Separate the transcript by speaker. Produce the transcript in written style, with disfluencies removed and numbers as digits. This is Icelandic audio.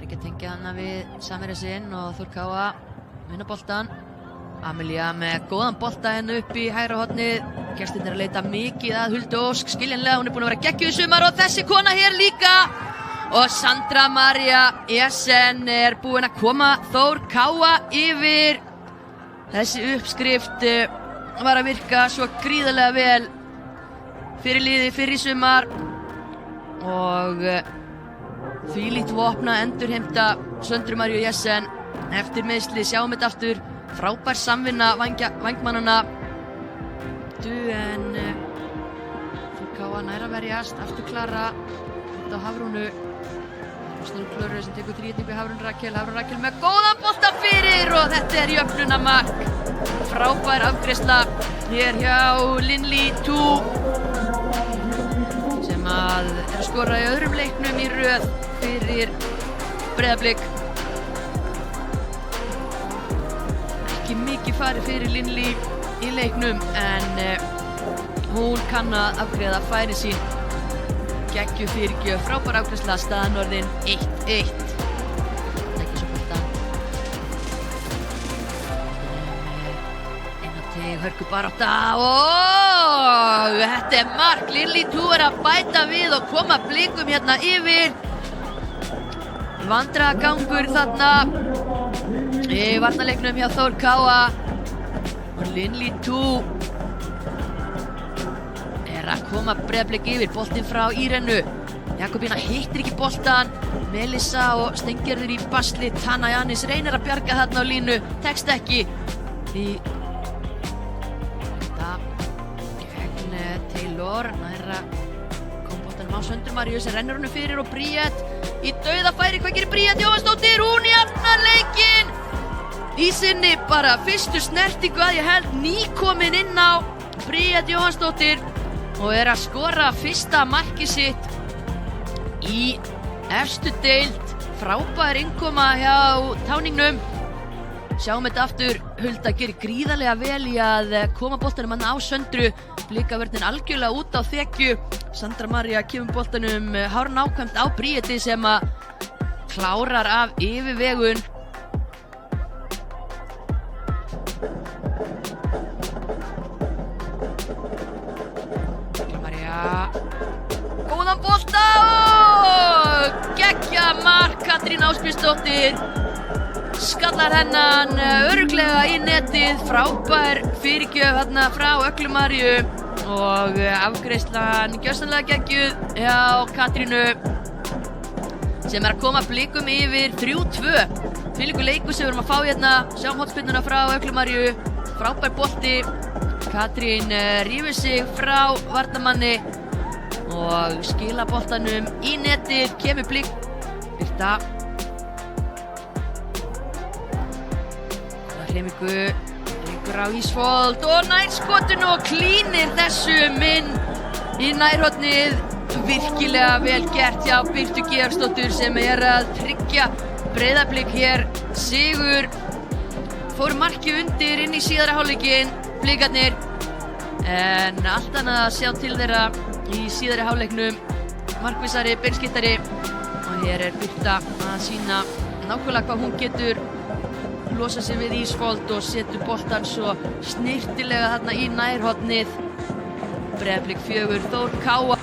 Speaker 1: er ekki að tengja hana við Samherja sinn og Þór Káa vinna boltan. Amelía með góðan bolta henni upp í hægra hornið. Gestirnir að leita mikið að Huldu Ósk, skiljanlega, hún er búin að vera geggjuð í sumar og þessi kona hér líka. Og Sandra María Jessen er búin að koma Þór Káa yfir. Þessi uppskrift var að virka svo gríðarlega vel fyrir liði fyrir í sumar og þvílíkt vopna endurheimta Söndru Maríu Jessen eftir meiðsli. Sjáum þetta aftur, frábær samvinna vængmannanna en Þór Káa nær að verjast. Aftur Klara út á Hafrúnu, Snúr Klöru sem tekur þríhyrningu. Hafrún Rakel með góðan bolta fyrir og þetta er jöfnunarmark. Frábær afgreiðsla hér hjá Linley 2 sem er að skora í öðrum leiknum í röð fyrir Breiðablik. Ekki mikið farið fyrir Linley í leiknum en hún kann að afgreiða færi sín. Geggjuð fyrirgjöf, frábær afgreiðsla, staðan orðin 1-1. Ekki svo boltan. Inn á teig, hörkubarátta og þetta er mark. Linley 2 er að bæta við og koma Blikum hérna yfir. Vandræðagangur þarna í varnarleiknum hjá Þór Káa og Linley 2 er að koma Breiðablik yfir. Boltinn frá Írenu. Jakobína hittir ekki boltan. Melissa og Steingerður í basli. Tana Janis reynir að bjarga þarna á línu. Tekst ekki. Þetta gegn Taylor. Næra kom boltanum á Söndru Maríu sem rennur honum fyrir og Bríet í dauðafæri. Hvað gerir Bríet Jóhannsdóttir? Hún jafnar leikinn í sinni bara fyrstu snertingu að ég held nýkomin inn á Bríet Jóhannsdóttir og er að skora fyrsta markið sitt í efstu deild. Frábær innkoma hjá táningnum. Sjáum þetta aftur. Hulda gerir gríðarlega vel í að koma boltanum hann á Söndru. Blikavörnin algjörlega út á þekju. Sandra María kemur boltanum hárnákvæmt á Bríeti sem að klárar af yfirvegun. Góðan bolta og geggjað mark. Katrín Ásbjörnsdóttir skallar hennan örugglega í netið. Frábær fyrirgjöf þarna frá Öglu Maríu og afgreiðslan gjörsamlega geggjuð hjá Katrínu sem er að koma Blikum yfir 3-2. Þvílíkur leikur sem við erum að fá hérna. Sjáum hornspyrnuna frá Öglu Maríu. Frábær bolti. Katrín rífur sig frá varnarmanni og skila boltanum í netið. Kemur Blik. Birta. Hreyfingu. Leikur á Ísfold og nær skotinu og klínir þessu inn í nærhornið. Virkilega vel gert hjá Birtu Georgsdóttur sem er að tryggja Breiðablik hér sigur. Fór markið undir inn í síðari hálfleikinn Blikarnir en allt annað að sjá til þeirra í síðari hálfleiknum. Markvissari, beinskeyttari og hér er Birta að sýna nákvæmlega hvað hún getur. Losa sig við Ísfold og setur boltan svo snyrtilega þarna í nærhornið. Breiðablik 4, Þór Káa